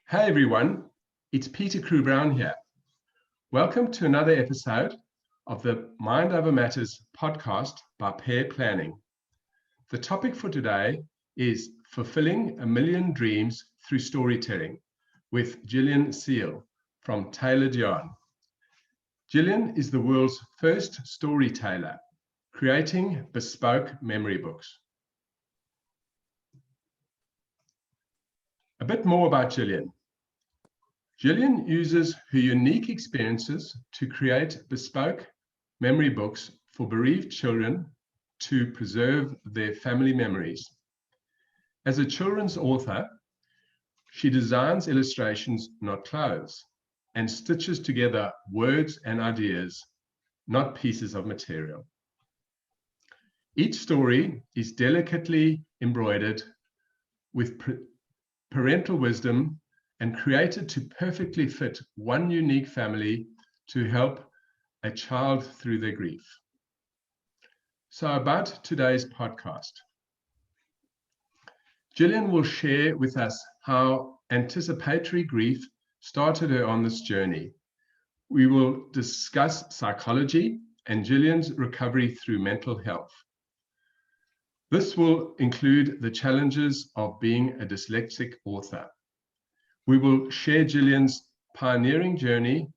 Hey everyone, it's Peter Crewe-Brown here. Welcome to another episode of the Mind Over Matters podcast by Pair Planning. The topic for today is Fulfilling a Million Dreams Through Storytelling with Gillian Seale from Tailored Yarn. Gillian is the world's first storyteller, creating bespoke memory books. A bit more about Gillian. Gillian uses her unique experiences to create bespoke memory books for bereaved children to preserve their family memories. As a children's author, she designs illustrations, not clothes, and stitches together words and ideas, not pieces of material. Each story is delicately embroidered with parental wisdom and created to perfectly fit one unique family to help a child through their grief. So about today's podcast, Gillian will share with us how anticipatory grief started her on this journey. We will discuss psychology and Gillian's recovery through mental health. This will include the challenges of being a dyslexic author. We will share Gillian's pioneering journey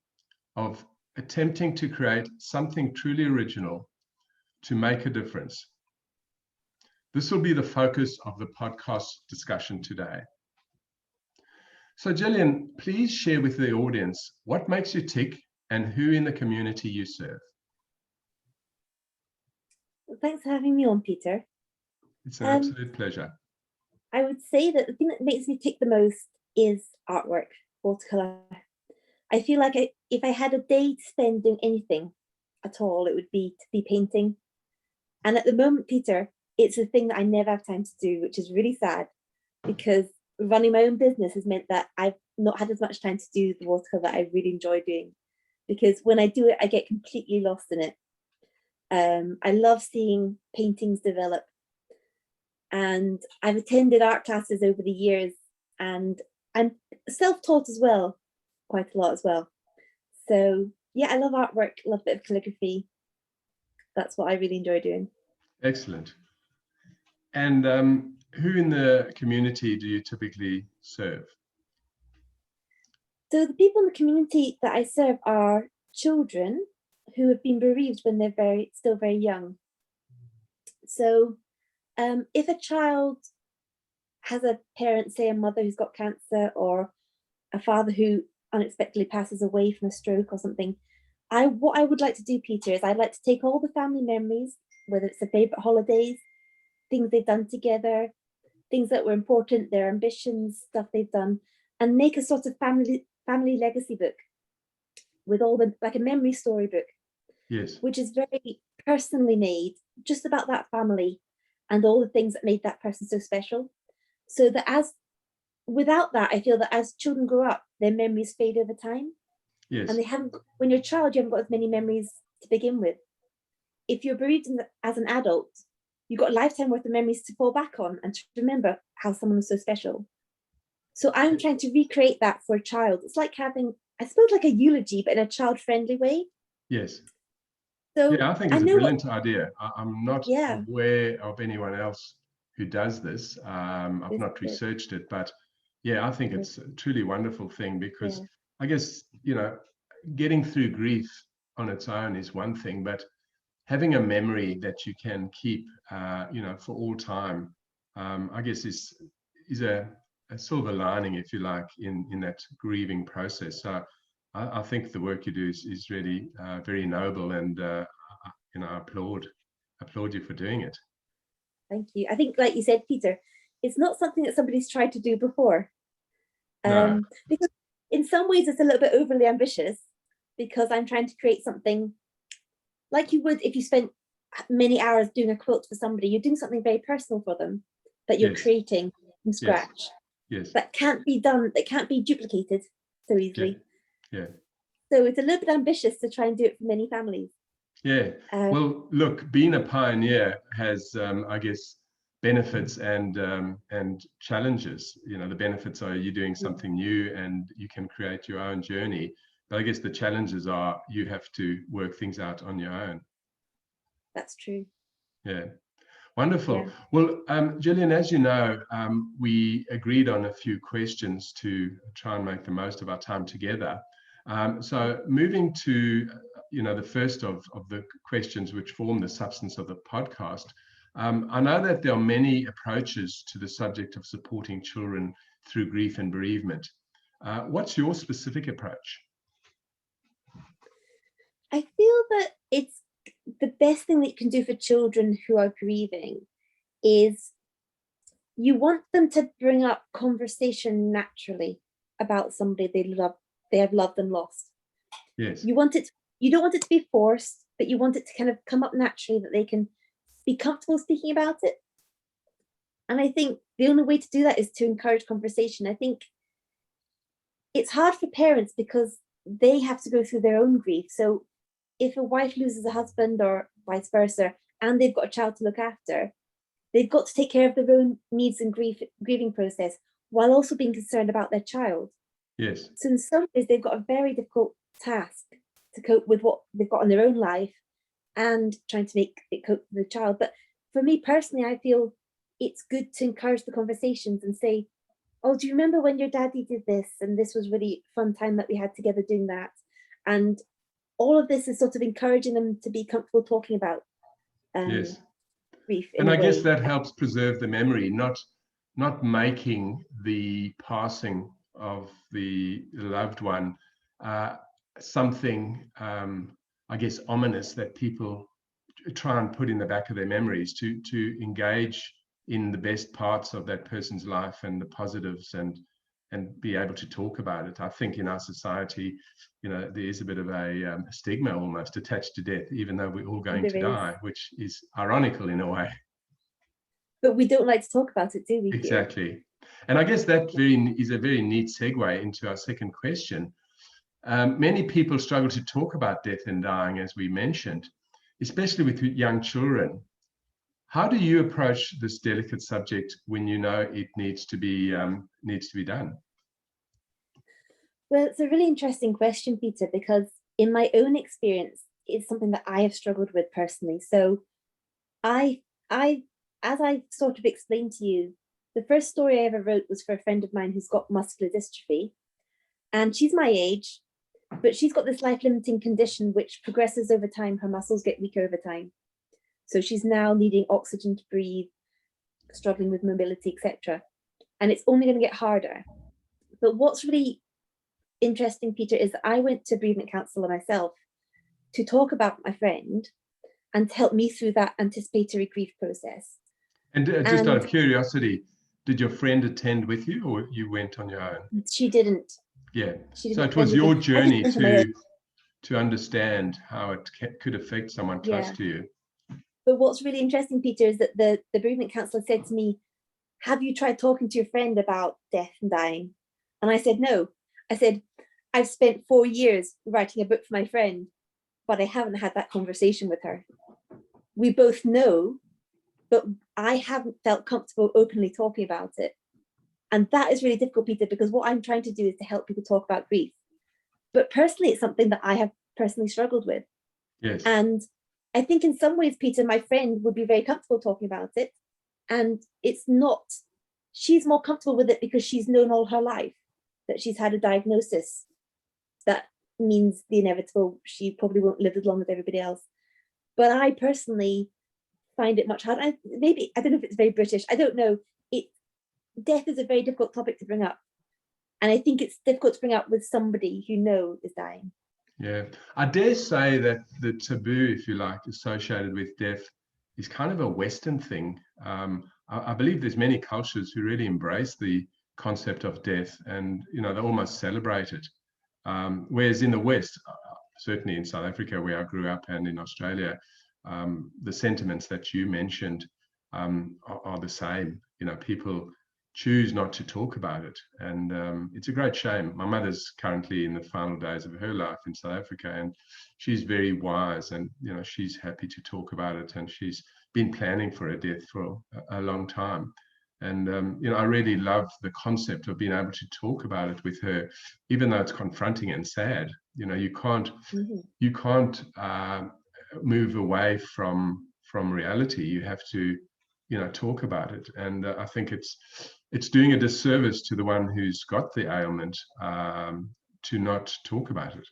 of attempting to create something truly original to make a difference. This will be the focus of the podcast discussion today. So Gillian, please share with the audience what makes you tick and who in the community you serve. Well, thanks for having me on, Peter. It's an absolute pleasure. I would say that the thing that makes me tick the most is artwork, watercolor. I feel like if I had a day to spend doing anything at all, it would be to be painting. And at the moment, Peter, it's a thing that I never have time to do, which is really sad because running my own business has meant that I've not had as much time to do the watercolor that I really enjoy doing. Because when I do it, I get completely lost in it. I love seeing paintings develop. And I've attended art classes over the years, and I'm self-taught as well, quite a lot as well. So yeah, I love artwork, love a bit of calligraphy. That's what I really enjoy doing. Excellent. And who in the community do you typically serve? So the people in the community that I serve are children who have been bereaved when they're still very young. So if a child has a parent, say a mother who's got cancer or a father who unexpectedly passes away from a stroke or something, what I would like to do, Peter, is I'd like to take all the family memories, whether it's their favourite holidays, things they've done together, things that were important, their ambitions, stuff they've done, and make a sort of family legacy book with all the, like a memory storybook. Yes. Which is very personally made, just about that family and all the things that made that person so special. So that without that, I feel that as children grow up, their memories fade over time. Yes. And when you're a child, you haven't got as many memories to begin with. If you're bereaved as an adult, you've got a lifetime worth of memories to fall back on and to remember how someone was so special. So I'm trying to recreate that for a child. It's like having, I suppose, like a eulogy, but in a child-friendly way. Yes. So yeah, I think it's a brilliant idea. I'm not aware of anyone else who does this. I've not researched it, but yeah, I think it's a truly wonderful thing because I guess, getting through grief on its own is one thing, but having a memory that you can keep, for all time, I guess is a silver lining, if you like, in that grieving process. So I think the work you do is really very noble, and I applaud you for doing it. Thank you. I think, like you said, Peter, it's not something that somebody's tried to do before. No. Because in some ways it's a little bit overly ambitious, because I'm trying to create something like you would if you spent many hours doing a quilt for somebody. You're doing something very personal for them that you're creating from scratch. Yes. That can't be done, that can't be duplicated so easily. Yeah. So it's a little bit ambitious to try and do it for many families. Yeah. Well, look, being a pioneer has, I guess, benefits and challenges. The benefits are you doing something new and you can create your own journey. But I guess the challenges are you have to work things out on your own. That's true. Yeah. Wonderful. Yeah. Well, Gillian, as you know, we agreed on a few questions to try and make the most of our time together. So moving to, the first of the questions which form the substance of the podcast, I know that there are many approaches to the subject of supporting children through grief and bereavement. What's your specific approach? I feel that it's the best thing that you can do for children who are grieving is you want them to bring up conversation naturally about somebody they have loved and lost. Yes. You don't want it to be forced, but you want it to kind of come up naturally, that they can be comfortable speaking about it. And I think the only way to do that is to encourage conversation. I think it's hard for parents because they have to go through their own grief. So if a wife loses a husband or vice versa, and they've got a child to look after, they've got to take care of their own needs and grieving process while also being concerned about their child. Yes. So in some ways, they've got a very difficult task to cope with what they've got in their own life and trying to make it cope with the child. But for me personally, I feel it's good to encourage the conversations and say, oh, do you remember when your daddy did this? And this was really fun time that we had together doing that. And all of this is sort of encouraging them to be comfortable talking about yes. grief. And I guess that helps preserve the memory, not making the passing of the loved one something, I guess, ominous that people try and put in the back of their memories, to engage in the best parts of that person's life and the positives, and be able to talk about it. I think in our society, there is a bit of a stigma almost attached to death, even though we're all going to die, which is ironical in a way. But we don't like to talk about it, do we? Exactly. And I guess that is a very neat segue into our second question. Many people struggle to talk about death and dying, as we mentioned, especially with young children. How do you approach this delicate subject when you know it needs to be done? Well, it's a really interesting question, Peter, because in my own experience, it's something that I have struggled with personally. So as I sort of explained to you, the first story I ever wrote was for a friend of mine who's got muscular dystrophy. And she's my age, but she's got this life-limiting condition which progresses over time. Her muscles get weaker over time. So she's now needing oxygen to breathe, struggling with mobility, etc. And it's only going to get harder. But what's really interesting, Peter, is that I went to a bereavement counsellor myself to talk about my friend and to help me through that anticipatory grief process. And just out of curiosity, did your friend attend with you, or you went on your own? She didn't. Yeah. So it was your journey to understand how it could affect someone close to you. But what's really interesting, Peter, is that the bereavement counsellor said to me, have you tried talking to your friend about death and dying? And I said, no. I said, I've spent 4 years writing a book for my friend, but I haven't had that conversation with her. We both know, but I haven't felt comfortable openly talking about it. And that is really difficult, Peter, because what I'm trying to do is to help people talk about grief. But personally, it's something that I have personally struggled with. Yes. And I think in some ways, Peter, my friend would be very comfortable talking about it. And she's more comfortable with it because she's known all her life that she's had a diagnosis that means the inevitable. She probably won't live as long as everybody else. But I personally find it much harder. I don't know if it's very British. I don't know. Death is a very difficult topic to bring up. And I think it's difficult to bring up with somebody who knows is dying. Yeah, I dare say that the taboo, if you like, associated with death is kind of a Western thing. I believe there's many cultures who really embrace the concept of death, and they almost celebrate it. Whereas in the West, certainly in South Africa, where I grew up, and in Australia, the sentiments that you mentioned are the same. People choose not to talk about it, and it's a great shame. My mother's currently in the final days of her life in South Africa, and she's very wise, and she's happy to talk about it, and she's been planning for her death for a long time. And I really love the concept of being able to talk about it with her, even though it's confronting and sad. You can't move away from reality. You have to talk about it. And I think it's doing a disservice to the one who's got the ailment to not talk about it.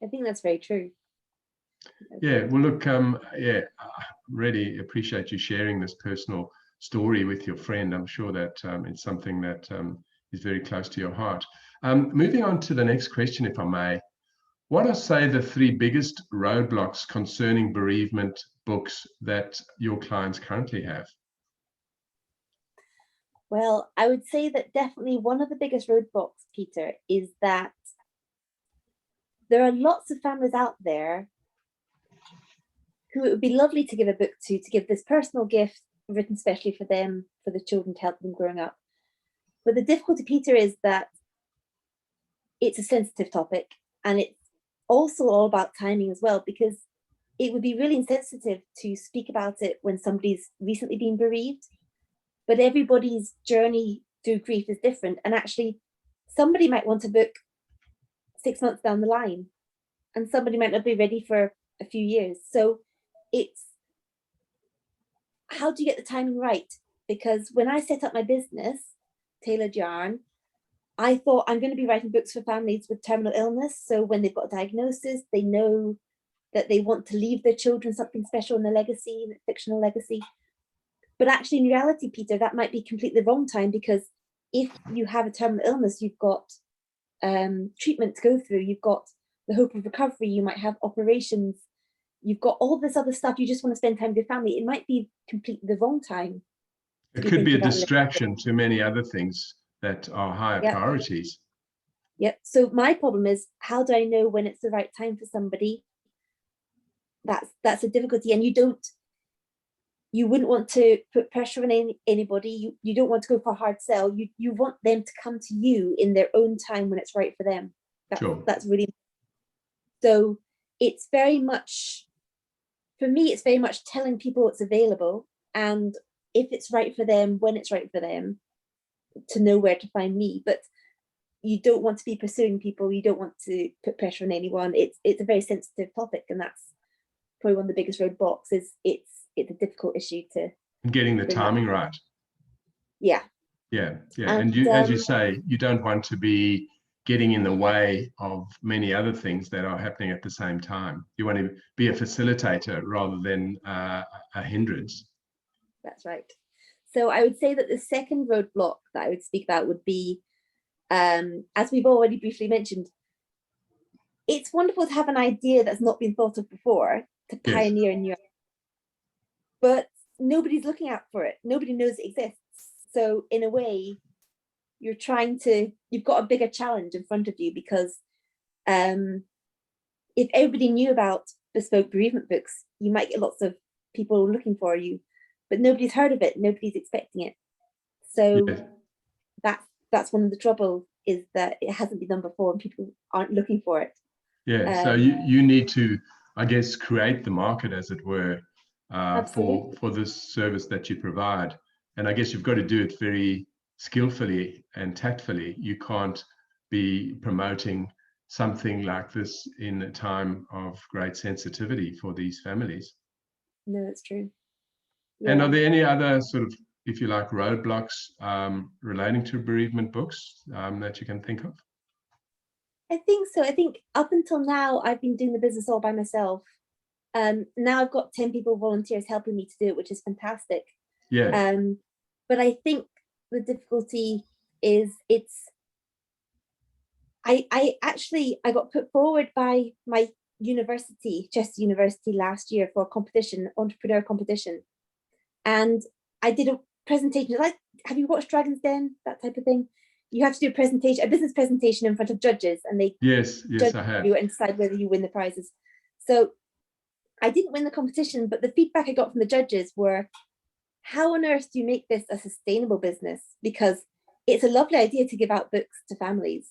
I think that's very true. Yeah, well, look, I really appreciate you sharing this personal story with your friend. I'm sure that it's something that is very close to your heart. Moving on to the next question, if I may. What are, say, the 3 biggest roadblocks concerning bereavement books that your clients currently have? Well, I would say that definitely one of the biggest roadblocks, Peter, is that there are lots of families out there who it would be lovely to give a book to give this personal gift written specially for them, for the children, to help them growing up. But the difficulty, Peter, is that it's a sensitive topic, and it's also all about timing as well, because it would be really insensitive to speak about it when somebody's recently been bereaved. But everybody's journey through grief is different. And actually, somebody might want a book 6 months down the line, and somebody might not be ready for a few years. So it's, how do you get the timing right? Because when I set up my business, Tailored Yarn, I thought I'm going to be writing books for families with terminal illness. So when they've got a diagnosis, they know that they want to leave their children something special in a legacy, a fictional legacy. But actually, in reality, Peter, that might be completely the wrong time, because if you have a terminal illness, you've got treatment to go through, you've got the hope of recovery, you might have operations, you've got all this other stuff, you just want to spend time with your family. It might be completely the wrong time. It could be a distraction to many other things that are higher priorities. Yep. So my problem is, how do I know when it's the right time for somebody? That's a difficulty. And you wouldn't want to put pressure on anybody. You don't want to go for a hard sell. You want them to come to you in their own time when it's right for them. That's really, so it's very much, for me, it's very much telling people what's available, and if it's right for them, when it's right for them, to know where to find me. But you don't want to be pursuing people. You don't want to put pressure on anyone. It's a very sensitive topic, and that's probably one of the biggest roadblocks. Is it's a difficult issue to getting the timing right. Yeah. And you, as you say, you don't want to be getting in the way of many other things that are happening at the same time. You want to be a facilitator rather than a hindrance. That's right. So I would say that the second roadblock that I would speak about would be, as we've already briefly mentioned, it's wonderful to have an idea that's not been thought of before, to pioneer a new, but nobody's looking out for it. Nobody knows it exists. So in a way, you've got a bigger challenge in front of you, because if everybody knew about bespoke bereavement books, you might get lots of people looking for you, but nobody's heard of it. Nobody's expecting it. So that's one of the trouble, is that it hasn't been done before and people aren't looking for it. So you need to, I guess, create the market, as it were, for this service that you provide. And I guess you've got to do it very skillfully and tactfully. You can't be promoting something like this in a time of great sensitivity for these families. No, it's true. And are there any other sort of, if you like, roadblocks relating to bereavement books that you can think of? I think so. I think up until now, I've been doing the business all by myself. Now I've got 10 people, volunteers, helping me to do it, which is fantastic. But I think the difficulty is I got put forward by my university, Chester University, last year for a competition, entrepreneur competition. And I did a presentation, like, have you watched Dragon's Den, that type of thing? You have to do a business presentation in front of judges, and they judge I have. you and decide whether you win the prizes. So I didn't win the competition, but the feedback I got from the judges were, how on earth do you make this a sustainable business? Because it's a lovely idea to give out books to families,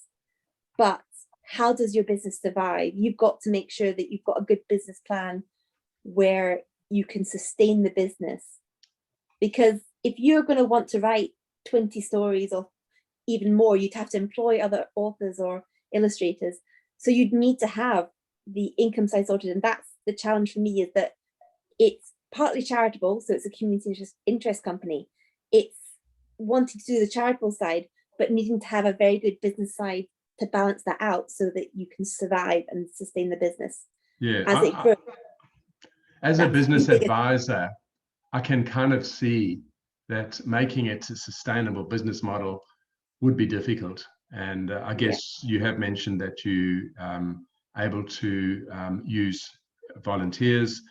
but how does your business survive? You've got to make sure that you've got a good business plan where you can sustain the business. Because if you're going to want to write 20 stories or even more, you'd have to employ other authors or illustrators. So you'd need to have the income side sorted. And that's the challenge for me, is that it's partly charitable. So it's a community interest company. It's wanting to do the charitable side, but needing to have a very good business side to balance that out so that you can survive and sustain the business. Yeah. As it grows. As a business advisor, I can kind of see that making it a sustainable business model would be difficult. And I guess you have mentioned that you able to use volunteers,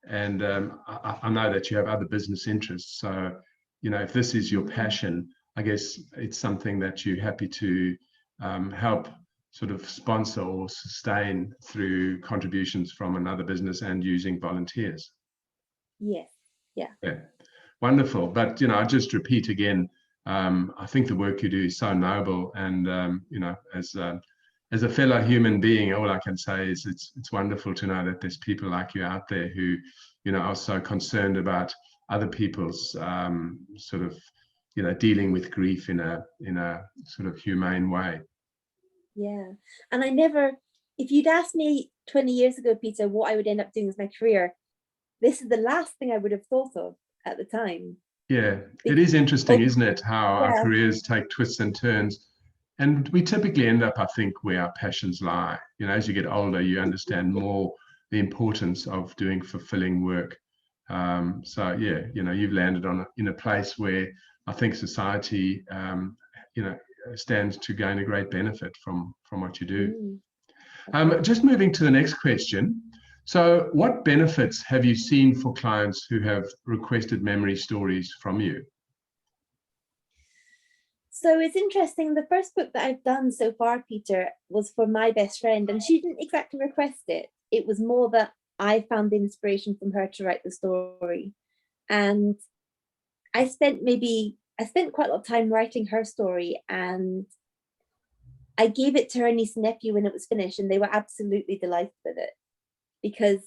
and I know that you have other business interests. So, you know, if this is your passion, I guess it's something that you're happy to help sort of sponsor or sustain through contributions from another business and using volunteers. Yes. Yeah. Wonderful. But, you know, I just repeat again, I think the work you do is so noble, and you know, as a fellow human being, all I can say is it's wonderful to know that there's people like you out there who, you know, are so concerned about other people's sort of, you know, dealing with grief in a sort of humane way. Yeah. And I never, if you'd asked me 20 years ago, Peter, what I would end up doing as my career, this is the last thing I would have thought of at the time. Yeah, it is interesting, isn't it, how our careers take twists and turns. And we typically end up, I think, where our passions lie. You know, as you get older, you understand more the importance of doing fulfilling work. So, yeah, you know, you've landed in a place where I think society, you know, stands to gain a great benefit from what you do. Just moving to the next question. So what benefits have you seen for clients who have requested memory stories from you? So it's interesting. The first book that I've done so far, Peter, was for my best friend, and she didn't exactly request it. It was more that I found the inspiration from her to write the story. And I spent quite a lot of time writing her story, and I gave it to her niece and nephew when it was finished, and they were absolutely delighted with it, because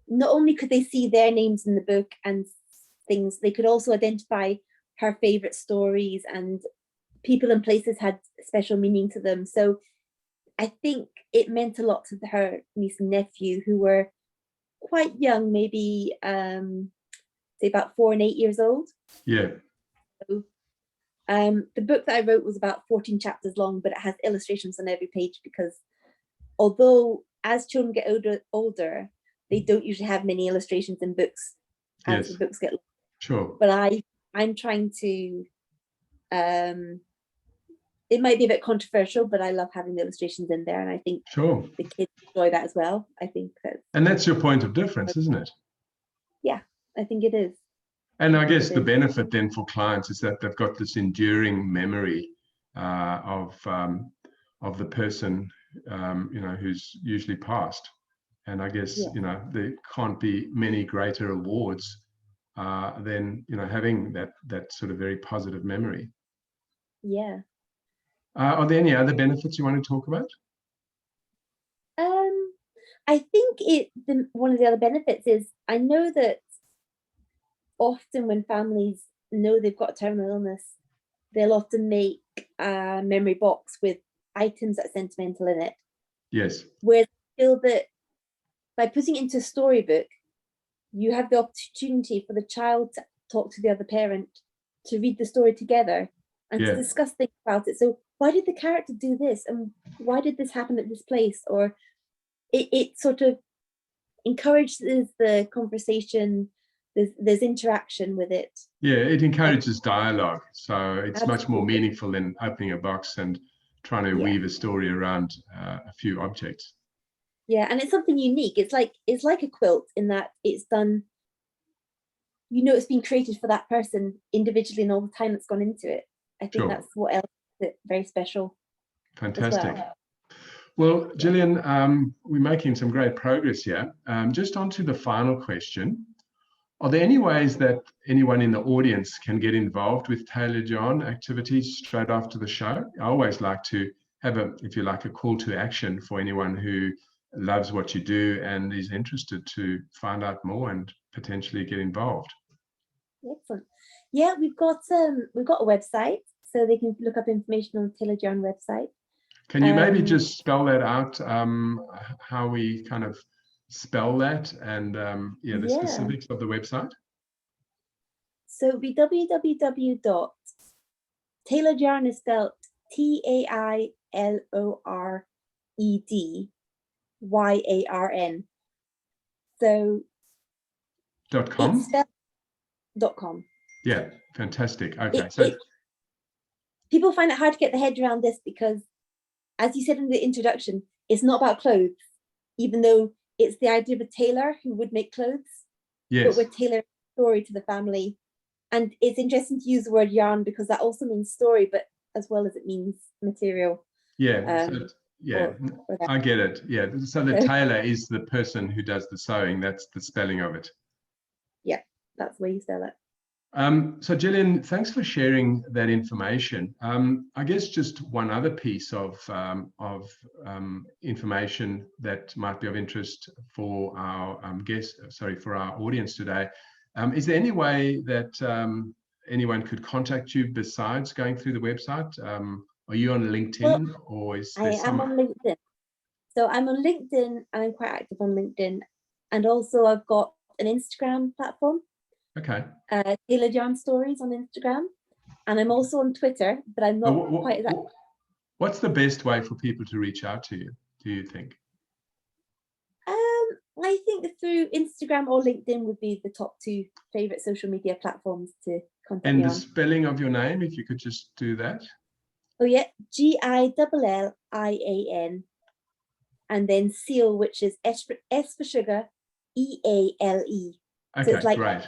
not only could they see their names in the book and things, they could also identify her favorite stories, and people and places had special meaning to them. So I think it meant a lot to her niece and nephew, who were quite young, maybe say about 4 and 8 years old. Yeah. So, the book that I wrote was about 14 chapters long, but it has illustrations on every page, because although as children get older, they don't usually have many illustrations in books as the books get longer. Sure. But I'm trying to, it might be a bit controversial, but I love having the illustrations in there, and I think the kids enjoy that as well. I think and that's your point of difference, isn't it? Yeah, I think it is. And I guess the benefit then for clients is that they've got this enduring memory of the person, you know, who's usually passed. And I guess, you know, there can't be many greater awards than, you know, having that sort of very positive memory. Yeah. Are there any other benefits you want to talk about? I think one of the other benefits is, I know that often when families know they've got a terminal illness, they'll often make a memory box with items that are sentimental in it. Yes. Whereas I feel that by putting it into a storybook, you have the opportunity for the child to talk to the other parent, to read the story together, and to discuss things about it. So why did the character do this? And why did this happen at this place? Or it sort of encourages the conversation. There's interaction with it. Yeah, it encourages dialogue. So it's much more meaningful than opening a box and trying to weave a story around a few objects. Yeah, and it's something unique. It's like a quilt, in that it's done, you know, it's been created for that person individually, and all the time that's gone into it. I think that's what else is very special. Fantastic. Well, Gillian, we're making some great progress here. Just on to the final question. Are there any ways that anyone in the audience can get involved with Taylor John activities straight after the show? I always like to have if you like, a call to action for anyone who loves what you do and is interested to find out more and potentially get involved. Excellent. Yeah, we've got a website, so they can look up information on the Taylor Yarn website. Can you maybe just spell that out, how we kind of spell that, and the specifics of the website? So it would be www.tailoredyarn is spelled TAILOREDYARN. So .com? .com. Yeah, fantastic. Okay, people find it hard to get their head around this because, as you said in the introduction, it's not about clothes, even though it's the idea of a tailor who would make clothes. Yes. But we're tailoring a story to the family. And it's interesting to use the word yarn because that also means story, but as well as it means material. Yeah, I get it. Yeah, so the tailor is the person who does the sewing. That's the spelling of it. Yeah, that's the way you spell it. So Gillian, thanks for sharing that information. I guess just one other piece of information that might be of interest for our for our audience today. Is there any way that anyone could contact you besides going through the website? Are you on LinkedIn, or is there I'm on LinkedIn. So I'm on LinkedIn, and I'm quite active on LinkedIn, and also I've got an Instagram platform. Okay. Tailored Yarn Stories on Instagram, and I'm also on Twitter, but I'm not quite as active. What's the best way for people to reach out to you, do you think? I think through Instagram or LinkedIn would be the top two favorite social media platforms to contact me on. And the spelling of your name, if you could just do that. Oh yeah, Gillian, and then Seale, which is S for sugar, EALE. Okay, so it's like great.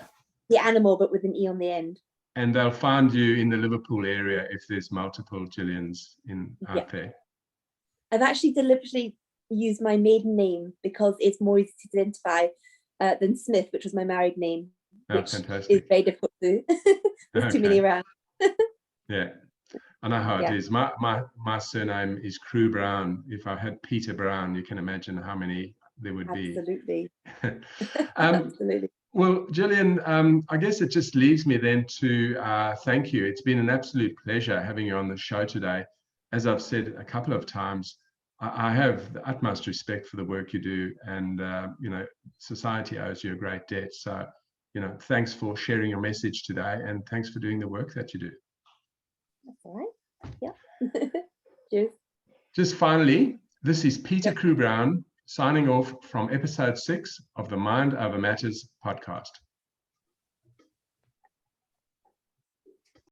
The animal, but with an E on the end. And they'll find you in the Liverpool area if there's multiple Gillians out there. I've actually deliberately used my maiden name because it's more easy to identify than Smith, which was my married name, which is very difficult to do. There's too many around. Yeah, I know how it is. My surname is Crewe-Brown. If I had Peter Brown, you can imagine how many there would be. Absolutely. Absolutely. Well, Gillian, I guess it just leaves me then to thank you. It's been an absolute pleasure having you on the show today. As I've said a couple of times, I have the utmost respect for the work you do, and society owes you a great debt. So, thanks for sharing your message today, and thanks for doing the work that you do. That's all right. Yeah. Cheers. Just finally, this is Peter Crewe-Brown signing off from episode 6 of the Mind Over Matters podcast.